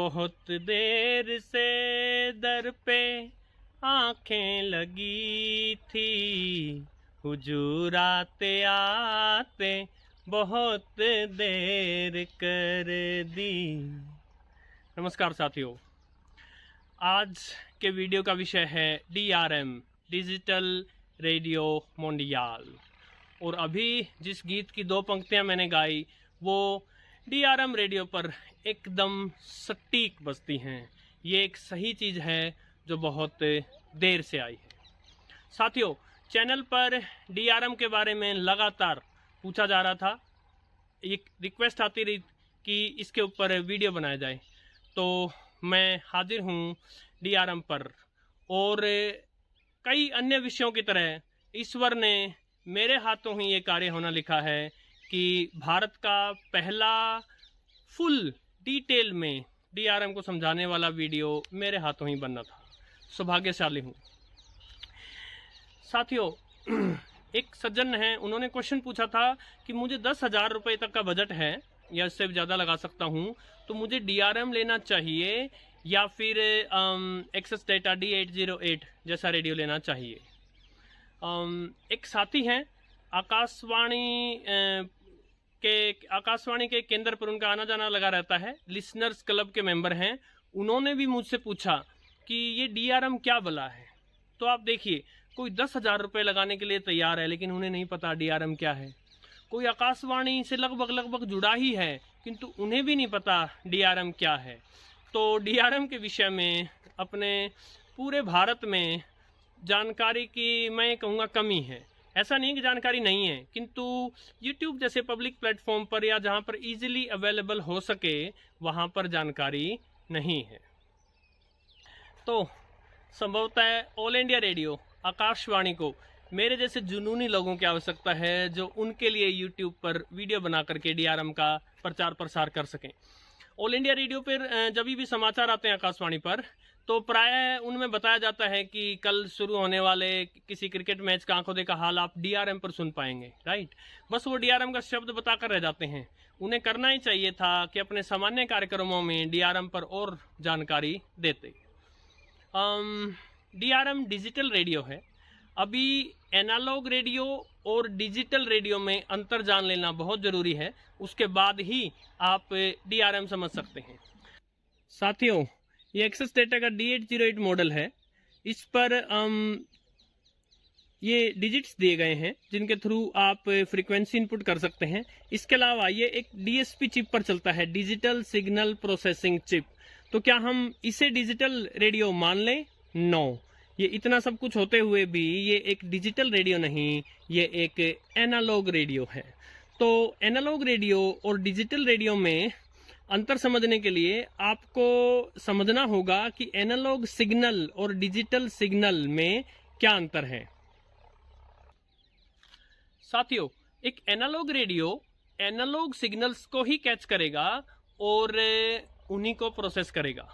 बहुत देर से दर पे आंखें लगी थी, हुजूर आते आते बहुत देर कर दी। नमस्कार साथियों, आज के वीडियो का विषय है DRM डिजिटल रेडियो मोंडियाल। और अभी जिस गीत की 2 पंक्तियां मैंने गाई वो DRM रेडियो पर एकदम सटीक बजती हैं। ये एक सही चीज़ है जो बहुत देर से आई है। साथियों, चैनल पर DRM के बारे में लगातार पूछा जा रहा था, एक रिक्वेस्ट आती रही कि इसके ऊपर वीडियो बनाया जाए, तो मैं हाजिर हूँ DRM पर। और कई अन्य विषयों की तरह ईश्वर ने मेरे हाथों ही ये कार्य होना लिखा है कि भारत का पहला फुल डिटेल में DRM को समझाने वाला वीडियो मेरे हाथों ही बनना था। सौभाग्यशाली हूँ। साथियों, एक सज्जन हैं, उन्होंने क्वेश्चन पूछा था कि मुझे 10,000 रुपये तक का बजट है या इससे ज़्यादा लगा सकता हूँ, तो मुझे DRM लेना चाहिए या फिर एक्सेस डेटा D808 जैसा रेडियो लेना चाहिए। एक साथी हैं, आकाशवाणी के केंद्र पर उनका आना जाना लगा रहता है, लिसनर्स क्लब के मेंबर हैं। उन्होंने भी मुझसे पूछा कि ये DRM क्या भला है। तो आप देखिए, कोई 10,000 रुपये लगाने के लिए तैयार है, लेकिन उन्हें नहीं पता DRM क्या है। कोई आकाशवाणी से लगभग जुड़ा ही है, किंतु उन्हें भी नहीं पता DRM क्या है। तो DRM के विषय में अपने पूरे भारत में जानकारी की मैं कहूँगा कमी है। ऐसा नहीं कि जानकारी नहीं है, किंतु YouTube जैसे पब्लिक प्लेटफॉर्म पर या जहाँ पर इजीली अवेलेबल हो सके वहाँ पर जानकारी नहीं है। तो संभवतः ऑल इंडिया रेडियो आकाशवाणी को मेरे जैसे जुनूनी लोगों की आवश्यकता है जो उनके लिए YouTube पर वीडियो बना करके DRM का प्रचार प्रसार कर सकें। ऑल इंडिया रेडियो पर जब भी समाचार आते हैं आकाशवाणी पर, तो प्राय उनमें बताया जाता है कि कल शुरू होने वाले किसी क्रिकेट मैच का आंखों देखा हाल आप DRM पर सुन पाएंगे, राइट। बस वो DRM का शब्द बताकर रह जाते हैं। उन्हें करना ही चाहिए था कि अपने सामान्य कार्यक्रमों में DRM पर और जानकारी देते। DRM डिजिटल रेडियो है। अभी एनालॉग रेडियो और डिजिटल रेडियो में अंतर जान लेना बहुत ज़रूरी है, उसके बाद ही आप DRM समझ सकते हैं। साथियों, ये एक्सेस डेटा का D808 मॉडल है। इस पर ये डिजिट्स दिए गए हैं जिनके थ्रू आप फ्रीक्वेंसी इनपुट कर सकते हैं। इसके अलावा ये एक DSP चिप पर चलता है, डिजिटल सिग्नल प्रोसेसिंग चिप। तो क्या हम इसे डिजिटल रेडियो मान लें? नो। ये इतना सब कुछ होते हुए भी ये एक डिजिटल रेडियो नहीं, ये एक एनालॉग रेडियो है। तो एनालॉग रेडियो और डिजिटल रेडियो में अंतर समझने के लिए आपको समझना होगा कि एनालॉग सिग्नल और डिजिटल सिग्नल में क्या अंतर है। साथियों, एक एनालॉग रेडियो एनालॉग सिग्नल्स को ही कैच करेगा और उन्हीं को प्रोसेस करेगा।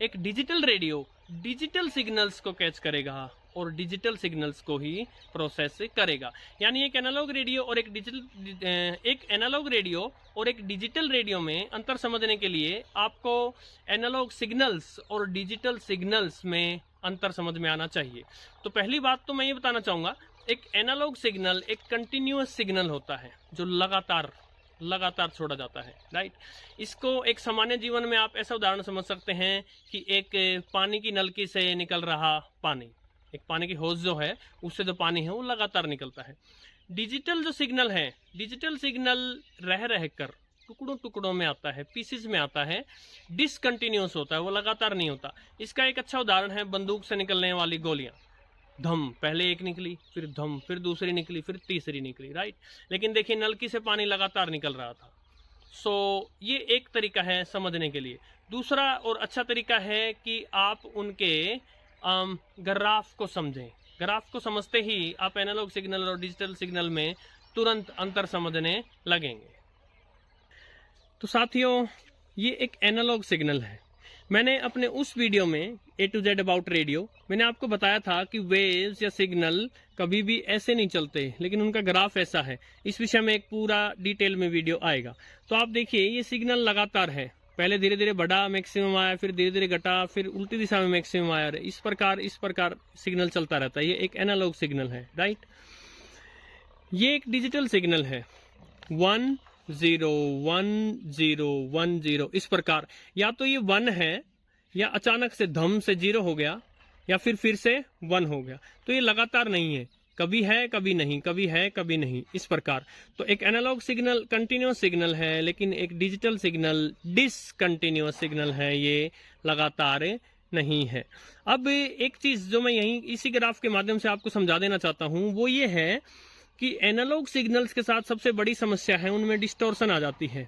एक डिजिटल रेडियो डिजिटल सिग्नल्स को कैच करेगा और डिजिटल सिग्नल्स को ही प्रोसेस करेगा। यानी एक एनालॉग रेडियो और एक एनालॉग रेडियो और एक डिजिटल रेडियो में अंतर समझने के लिए आपको एनालॉग सिग्नल्स और डिजिटल सिग्नल्स में अंतर समझ में आना चाहिए। तो पहली बात तो मैं ये बताना चाहूँगा, एक एनालॉग सिग्नल एक कंटिन्यूअस सिग्नल होता है जो लगातार छोड़ा जाता है, राइट। इसको एक सामान्य जीवन में आप ऐसा उदाहरण समझ सकते हैं कि एक पानी की नलकी से निकल रहा पानी, एक पानी की होज जो है उससे जो पानी है वो लगातार निकलता है। डिजिटल जो सिग्नल है, डिजिटल सिग्नल रह कर टुकड़ों में आता है, पीसेस में आता है, डिसकंटिन्यूअस होता है, वो लगातार नहीं होता। इसका एक अच्छा उदाहरण है बंदूक से निकलने वाली गोलियां। धम, पहले एक निकली, फिर धम, फिर दूसरी निकली, फिर तीसरी निकली, राइट। लेकिन देखिए नलकी से पानी लगातार निकल रहा था। सो ये एक तरीका है समझने के लिए। दूसरा और अच्छा तरीका है कि आप उनके ग्राफ को समझें। ग्राफ को समझते ही आप एनालॉग सिग्नल और डिजिटल सिग्नल में तुरंत अंतर समझने लगेंगे। तो साथियों, ये एक एनालॉग सिग्नल है। मैंने अपने उस वीडियो में A to Z about radio मैंने आपको बताया था कि वेव्स या सिग्नल कभी भी ऐसे नहीं चलते, लेकिन उनका ग्राफ ऐसा है। इस विषय में एक पूरा डिटेल में वीडियो आएगा। तो आप देखिए ये सिग्नल लगातार है, पहले धीरे धीरे बढ़ा, मैक्सिमम आया, फिर धीरे धीरे घटा, फिर उल्टी दिशा में मैक्सिमम आया, इस प्रकार सिग्नल चलता रहता है। ये एक एनालॉग सिग्नल है, राइट। ये एक डिजिटल सिग्नल है, 1 0 1 0 1 0, इस प्रकार। या तो ये 1 है, या अचानक से धम से 0 हो गया, या फिर से 1 हो गया। तो ये लगातार नहीं है, कभी है कभी नहीं, कभी है कभी नहीं, इस प्रकार। तो एक एनालॉग सिग्नल कंटिन्यूअस सिग्नल है, लेकिन एक डिजिटल सिग्नल डिसकंटिन्यूअस सिग्नल है, ये लगातार नहीं है। अब एक चीज जो मैं यहीं इसी ग्राफ के माध्यम से आपको समझा देना चाहता हूं, वो ये है कि एनालॉग सिग्नल्स के साथ सबसे बड़ी समस्या है उनमें डिस्टॉर्शन आ जाती है।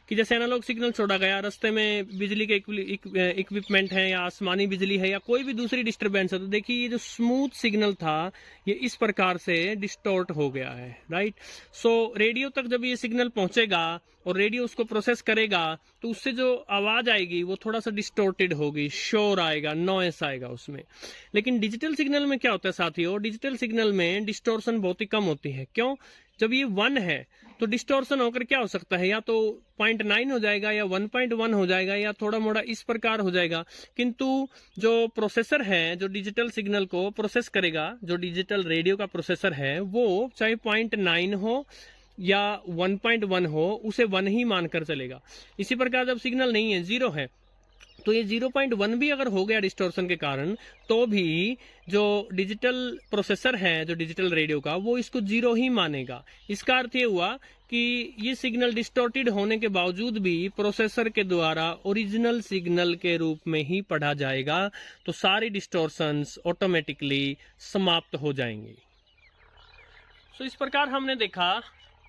कि जैसे एनालॉग सिग्नल छोड़ा गया, रास्ते में बिजली के इक्विपमेंट है, या आसमानी बिजली है, या कोई भी दूसरी डिस्टरबेंस है, तो देखिए ये जो स्मूथ सिग्नल था ये इस प्रकार से डिस्टॉर्ट हो गया है, राइट। सो रेडियो तक जब ये सिग्नल पहुंचेगा और रेडियो उसको प्रोसेस करेगा, तो उससे जो आवाज आएगी वो थोड़ा सा डिस्टॉर्टेड होगी, शोर आएगा, नॉइस आएगा उसमें। लेकिन डिजिटल सिग्नल में क्या होता है साथियों, डिजिटल सिग्नल में डिस्टॉर्शन बहुत ही कम होती है। क्यों? जब ये 1 है तो डिस्टॉर्शन होकर क्या हो सकता है, या तो 0.9 हो जाएगा, या 1.1 हो जाएगा, या थोड़ा मोड़ा इस प्रकार हो जाएगा। किंतु जो प्रोसेसर है, जो डिजिटल सिग्नल को प्रोसेस करेगा, जो डिजिटल रेडियो का प्रोसेसर है, वो चाहे 0.9 हो या 1.1 हो, उसे 1 ही मानकर चलेगा। इसी प्रकार जब सिग्नल नहीं है, 0 है, तो ये 0.1 भी अगर हो गया डिस्टॉर्शन के कारण, तो भी जो डिजिटल प्रोसेसर है, जो डिजिटल रेडियो का, वो इसको 0 ही मानेगा। इसका अर्थ ये हुआ कि ये सिग्नल डिस्टॉर्टेड होने के बावजूद भी प्रोसेसर के द्वारा ओरिजिनल सिग्नल के रूप में ही पढ़ा जाएगा, तो सारी डिस्टॉर्शंस ऑटोमेटिकली समाप्त हो जाएंगी। सो इस प्रकार हमने देखा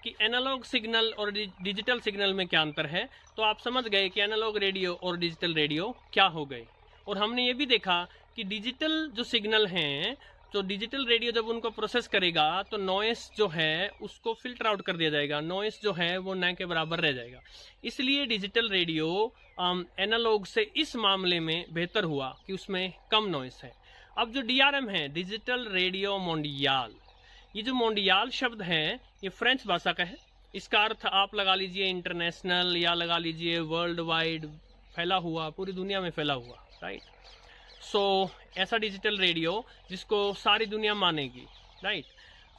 कि एनालॉग सिग्नल और डिजिटल सिग्नल में क्या अंतर है। तो आप समझ गए कि एनालॉग रेडियो और डिजिटल रेडियो क्या हो गए। और हमने ये भी देखा कि डिजिटल जो सिग्नल हैं, जो डिजिटल रेडियो जब उनको प्रोसेस करेगा तो नॉइस जो है उसको फिल्टर आउट कर दिया जाएगा, नॉइस जो है वो न के बराबर रह जाएगा। इसलिए डिजिटल रेडियो एनालॉग से इस मामले में बेहतर हुआ कि उसमें कम नॉइस है। अब जो DRM है, डिजिटल रेडियो मोंडियाल, ये जो मोंडियाल शब्द है ये फ्रेंच भाषा का है। इसका अर्थ आप लगा लीजिए इंटरनेशनल, या लगा लीजिए वर्ल्ड वाइड, फैला हुआ, पूरी दुनिया में फैला हुआ, राइट। सो ऐसा डिजिटल रेडियो जिसको सारी दुनिया मानेगी, राइट।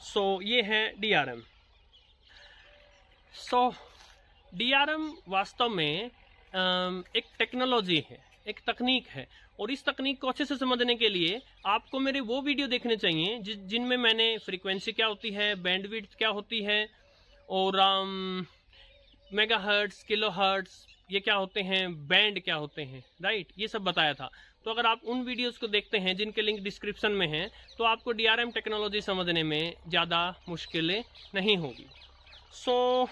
सो ये है DRM। सो DRM वास्तव में एक टेक्नोलॉजी है, एक तकनीक है। और इस तकनीक को अच्छे से समझने के लिए आपको मेरे वो वीडियो देखने चाहिए जिनमें मैंने फ्रीक्वेंसी क्या होती है, बैंडविड्थ क्या होती है, और मेगाहर्ट्ज, किलोहर्ट्ज ये क्या होते हैं, बैंड क्या होते हैं, राइट, ये सब बताया था। तो अगर आप उन वीडियोस को देखते हैं जिनके लिंक डिस्क्रिप्शन में हैं, तो आपको DRM टेक्नोलॉजी समझने में ज़्यादा मुश्किलें नहीं होगी। सो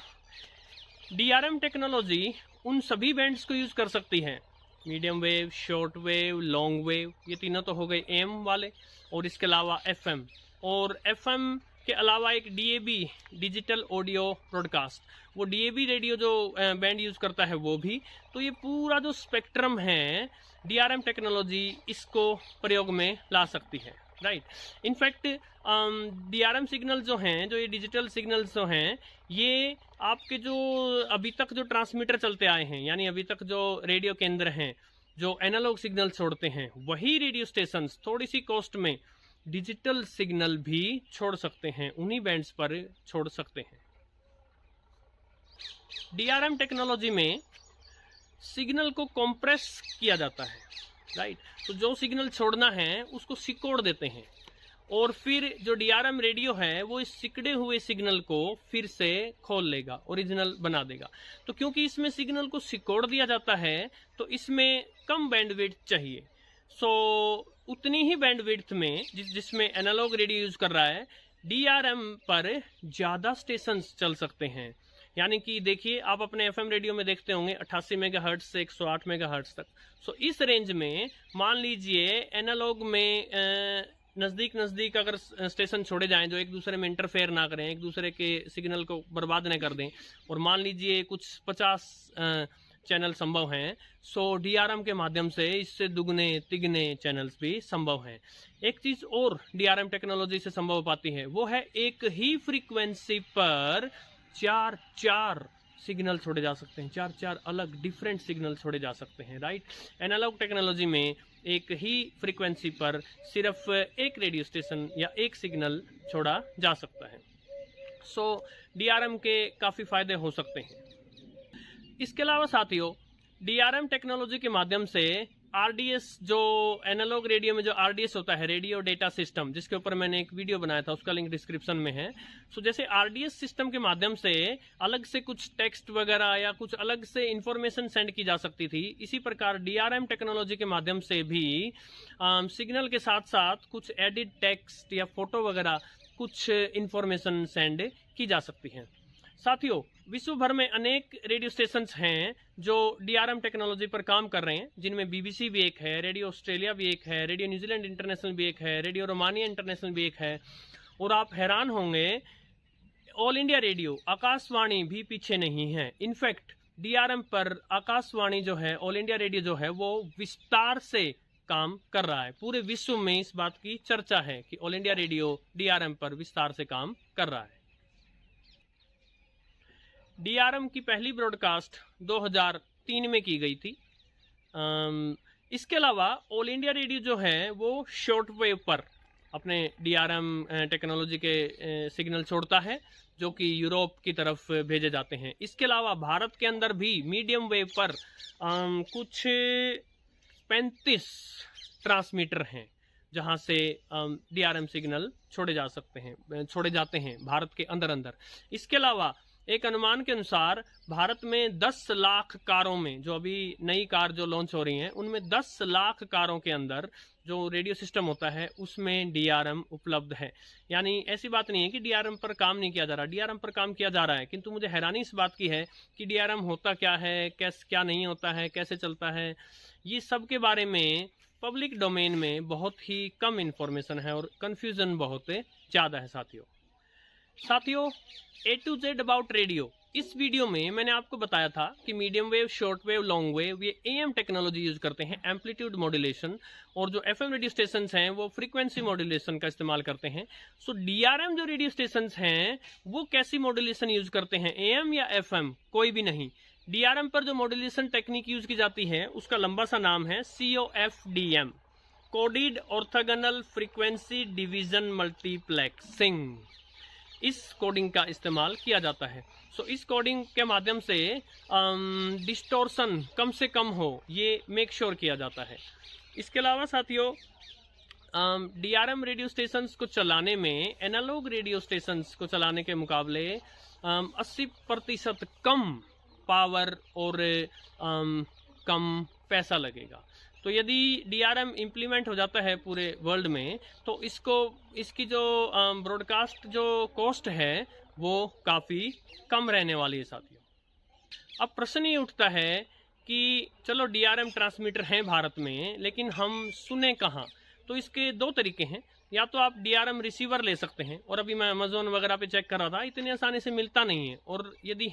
DRM टेक्नोलॉजी उन सभी बैंड्स को यूज़ कर सकती है, medium wave, short wave, long wave, ये तीनों तो हो गए AM वाले, और इसके अलावा FM, और FM के अलावा एक DAB, डिजिटल ऑडियो ब्रॉडकास्ट, वो DAB रेडियो जो बैंड यूज़ करता है वो भी। तो ये पूरा जो स्पेक्ट्रम है DRM टेक्नोलॉजी इसको प्रयोग में ला सकती है, राइट। इनफैक्ट DRM सिग्नल जो हैं, जो ये डिजिटल सिग्नल्स जो हैं, ये आपके जो अभी तक जो ट्रांसमीटर चलते आए हैं, यानी अभी तक जो रेडियो केंद्र हैं जो एनालॉग सिग्नल छोड़ते हैं, वही रेडियो स्टेशंस थोड़ी सी कॉस्ट में डिजिटल सिग्नल भी छोड़ सकते हैं, उन्हीं बैंड्स पर छोड़ सकते हैं। DRM टेक्नोलॉजी में सिग्नल को कंप्रेस किया जाता है, राइट। तो जो सिग्नल छोड़ना है उसको सिकोड़ देते हैं, और फिर जो DRM रेडियो है वो इस सिकड़े हुए सिग्नल को फिर से खोल लेगा, ओरिजिनल बना देगा। तो क्योंकि इसमें सिग्नल को सिकोड़ दिया जाता है तो इसमें कम बैंडविड्थ चाहिए। सो उतनी ही बैंडविड्थ में जिसमें एनालॉग रेडियो यूज कर रहा है, DRM पर ज़्यादा स्टेशंस चल सकते हैं। यानी कि देखिए, आप अपने FM रेडियो में देखते होंगे 88 मेगाहर्ट्ज से 108 मेगाहर्ट्ज तक। सो इस रेंज में मान लीजिए एनालॉग में नज़दीक अगर स्टेशन छोड़े जाएं जो एक दूसरे में इंटरफेयर ना करें, एक दूसरे के सिग्नल को बर्बाद न कर दें, और मान लीजिए कुछ 50 चैनल संभव हैं, सो DRM के माध्यम से इससे दुगने तिगने चैनल्स भी संभव हैं। एक चीज़ और DRM टेक्नोलॉजी से संभव हो पाती है, वो है एक ही फ्रीक्वेंसी पर चार सिग्नल छोड़े जा सकते हैं, 4 अलग डिफरेंट सिग्नल छोड़े जा सकते हैं, राइट। एनालॉग टेक्नोलॉजी में एक ही फ्रीक्वेंसी पर सिर्फ एक रेडियो स्टेशन या एक सिग्नल छोड़ा जा सकता है। सो DRM के काफ़ी फायदे हो सकते हैं। इसके अलावा साथियों, DRM टेक्नोलॉजी के माध्यम से RDS, जो एनालॉग रेडियो में जो RDS होता है, रेडियो डेटा सिस्टम, जिसके ऊपर मैंने एक वीडियो बनाया था, उसका लिंक डिस्क्रिप्शन में है। सो जैसे RDS सिस्टम के माध्यम से अलग से कुछ टेक्स्ट वगैरह या कुछ अलग से इंफॉर्मेशन सेंड की जा सकती थी, इसी प्रकार DRM टेक्नोलॉजी के माध्यम से भी सिग्नल के साथ साथ कुछ एडिट टेक्स्ट या फोटो वगैरह कुछ इंफॉर्मेशन सेंड की जा सकती है। साथियों, विश्व भर में अनेक रेडियो स्टेशंस हैं जो DRM टेक्नोलॉजी पर काम कर रहे हैं, जिनमें BBC भी एक है, रेडियो ऑस्ट्रेलिया भी एक है, रेडियो न्यूजीलैंड इंटरनेशनल भी एक है, रेडियो रोमानिया इंटरनेशनल भी एक है। और आप हैरान होंगे, ऑल इंडिया रेडियो आकाशवाणी भी पीछे नहीं है। इनफैक्ट DRM पर आकाशवाणी जो है, ऑल इंडिया रेडियो जो है, वो विस्तार से काम कर रहा है। पूरे विश्व में इस बात की चर्चा है कि ऑल इंडिया रेडियो DRM पर विस्तार से काम कर रहा है। DRM की पहली ब्रॉडकास्ट 2003 में की गई थी। इसके अलावा ऑल इंडिया रेडियो जो है वो शॉर्ट वेव पर अपने DRM टेक्नोलॉजी के सिग्नल छोड़ता है, जो कि यूरोप की तरफ भेजे जाते हैं। इसके अलावा भारत के अंदर भी मीडियम वेव पर कुछ 35 ट्रांसमीटर हैं जहां से DRM सिग्नल छोड़े जाते हैं भारत के अंदर। इसके अलावा एक अनुमान के अनुसार भारत में 10 लाख कारों में, जो अभी नई कार जो लॉन्च हो रही हैं, उनमें 10 लाख कारों के अंदर जो रेडियो सिस्टम होता है उसमें DRM उपलब्ध है। यानी ऐसी बात नहीं है कि DRM पर काम नहीं किया जा रहा, DRM पर काम किया जा रहा है। किंतु मुझे हैरानी इस बात की है कि DRM होता क्या है, क्या नहीं होता है, कैसे चलता है, ये सब के बारे में पब्लिक डोमेन में बहुत ही कम इन्फॉर्मेशन है और कन्फ्यूजन बहुत ज़्यादा है। साथियों, A to Z about radio, इस वीडियो में मैंने आपको बताया था कि medium wave, short wave, long wave, ये AM टेक्नोलॉजी यूज करते हैं, एम्पलीट्यूड मॉड्यूलेशन, और जो FM रेडियो स्टेशन हैं वो फ्रीक्वेंसी मॉड्यूलेशन का इस्तेमाल करते हैं। सो DRM जो रेडियो स्टेशन हैं वो कैसी मॉड्यूलेशन यूज करते हैं, AM या FM, कोई भी नहीं। DRM पर जो मॉड्यूलेशन टेक्निक यूज की जाती है उसका लंबा सा नाम है COFDM, coded orthogonal frequency division multiplexing. इस कोडिंग का इस्तेमाल किया जाता है। सो इस कोडिंग के माध्यम से डिस्टोर्शन कम से कम हो, ये मेक श्योर किया जाता है। इसके अलावा साथियों, DRM रेडियो स्टेशंस को चलाने में एनालॉग रेडियो स्टेशंस को चलाने के मुकाबले 80% कम पावर और कम पैसा लगेगा। तो यदि DRM इम्प्लीमेंट हो जाता है पूरे वर्ल्ड में, तो इसकी जो ब्रॉडकास्ट जो कॉस्ट है वो काफ़ी कम रहने वाली है। साथियों, अब प्रश्न ये उठता है कि चलो DRM ट्रांसमीटर हैं भारत में, लेकिन हम सुने कहाँ? तो इसके 2 तरीके हैं। या तो आप DRM रिसीवर ले सकते हैं, और अभी मैं अमेजोन वगैरह पे चेक कर रहा था, इतनी आसानी से मिलता नहीं है, और यदि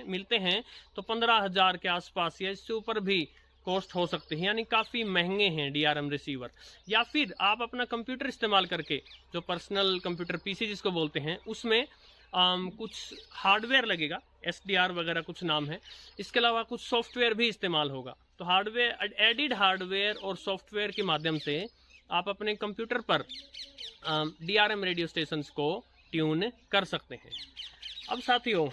मिलते हैं तो 15,000 के आसपास या इससे ऊपर भी कॉस्ट हो सकती है, यानी काफ़ी महंगे हैं DRM रिसीवर। या फिर आप अपना कंप्यूटर इस्तेमाल करके, जो पर्सनल कंप्यूटर PC जिसको बोलते हैं, उसमें कुछ हार्डवेयर लगेगा, SDR वगैरह कुछ नाम है। इसके अलावा कुछ सॉफ्टवेयर भी इस्तेमाल होगा। तो एडिड हार्डवेयर और सॉफ्टवेयर के माध्यम से आप अपने कंप्यूटर पर DRM रेडियो स्टेशंस को ट्यून कर सकते हैं। अब साथियों,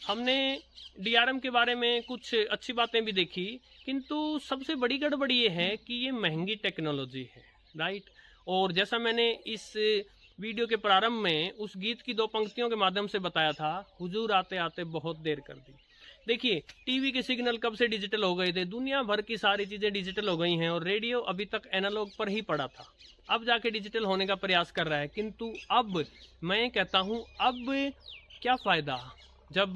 हमने DRM के बारे में कुछ अच्छी बातें भी देखी, किंतु सबसे बड़ी गड़बड़ी ये है कि ये महंगी टेक्नोलॉजी है, राइट। और जैसा मैंने इस वीडियो के प्रारंभ में उस गीत की 2 पंक्तियों के माध्यम से बताया था, हुजूर आते आते बहुत देर कर दी। देखिए, टीवी के सिग्नल कब से डिजिटल हो गए थे, दुनिया भर की सारी चीज़ें डिजिटल हो गई हैं, और रेडियो अभी तक एनालॉग पर ही पड़ा था, अब जाके डिजिटल होने का प्रयास कर रहा है। किंतु अब मैं कहता हूँ, अब क्या फ़ायदा, जब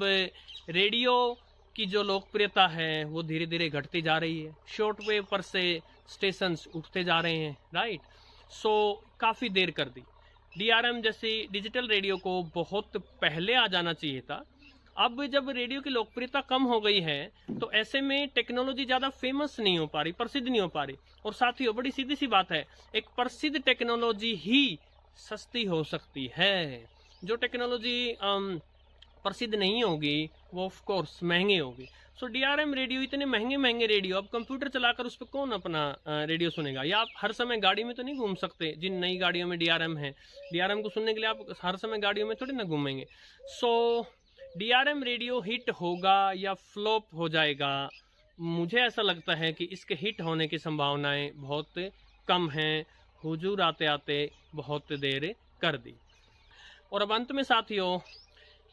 रेडियो की जो लोकप्रियता है वो धीरे धीरे घटती जा रही है, शॉर्ट वेव पर से स्टेशंस उठते जा रहे हैं, राइट। सो काफ़ी देर कर दी। DRM जैसी डिजिटल रेडियो को बहुत पहले आ जाना चाहिए था। अब जब रेडियो की लोकप्रियता कम हो गई है, तो ऐसे में टेक्नोलॉजी ज़्यादा फेमस नहीं हो पा रही, प्रसिद्ध नहीं हो पा रही। और साथियों, बड़ी सीधी सी बात है, एक प्रसिद्ध टेक्नोलॉजी ही सस्ती हो सकती है। जो टेक्नोलॉजी प्रसिद्ध नहीं होगी, वो ऑफ कोर्स महंगी होगी। सो डीआरएम रेडियो, इतने महंगे महंगे रेडियो, अब कंप्यूटर चलाकर उस पर कौन अपना रेडियो सुनेगा? या आप हर समय गाड़ी में तो नहीं घूम सकते, जिन नई गाड़ियों में डीआरएम है। डीआरएम को सुनने के लिए आप हर समय गाड़ियों में थोड़ी ना घूमेंगे। सो डीआरएम रेडियो हिट होगा या फ्लॉप हो जाएगा? मुझे ऐसा लगता है कि इसके हिट होने की संभावनाएं बहुत कम हैं। हुजूर आते आते बहुत देर कर दी। और अब अंत में साथियों,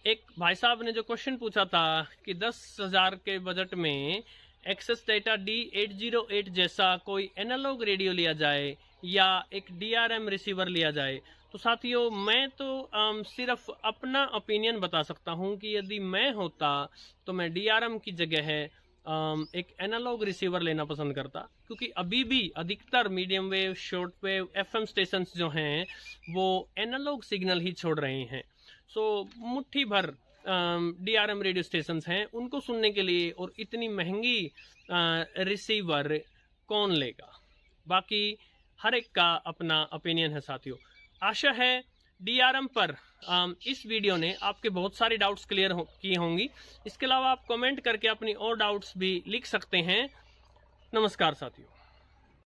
एक भाई साहब ने जो क्वेश्चन पूछा था कि 10,000 के बजट में एक्सेस डेटा D808 जैसा कोई एनालॉग रेडियो लिया जाए या एक डीआरएम रिसीवर लिया जाए, तो साथियों मैं तो सिर्फ अपना ओपिनियन बता सकता हूं कि यदि मैं होता तो मैं डीआरएम की जगह है एक एनालॉग रिसीवर लेना पसंद करता, क्योंकि अभी भी अधिकतर medium wave, short wave, FM stations जो हैं वो एनालॉग सिग्नल ही छोड़ रहे हैं। सो मुट्ठी भर डीआरएम रेडियो स्टेशंस हैं, उनको सुनने के लिए और इतनी महंगी रिसीवर कौन लेगा? बाकी हर एक का अपना ओपिनियन है साथियों। आशा है डीआरएम पर इस वीडियो ने आपके बहुत सारे डाउट्स क्लियर की होंगी। इसके अलावा आप कमेंट करके अपनी और डाउट्स भी लिख सकते हैं। नमस्कार साथियों।